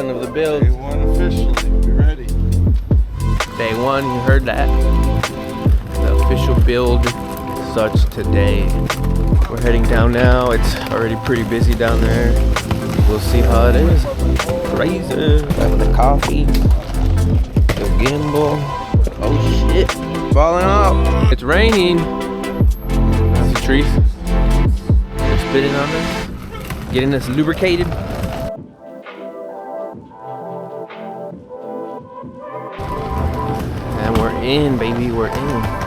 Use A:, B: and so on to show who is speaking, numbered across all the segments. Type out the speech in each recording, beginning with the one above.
A: one of the build.
B: Day one officially. We ready.
A: Day one, you heard that. The official build starts today. We're heading down now. It's already pretty busy down there. We'll see how it is. Crazy. Got the coffee. The gimbal. Oh shit. Falling off. It's raining. That's the trees. They're spitting on us. Getting us lubricated. And we're in, baby. We're in.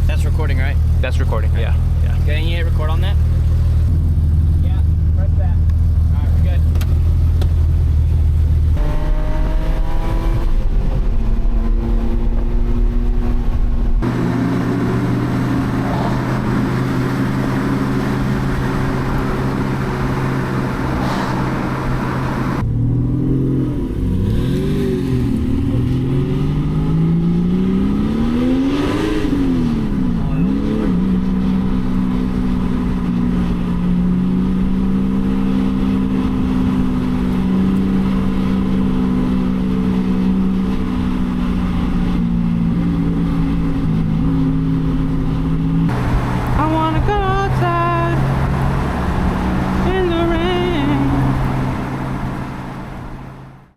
C: That's recording, right?
A: That's recording, yeah.
C: Can you hit record on that?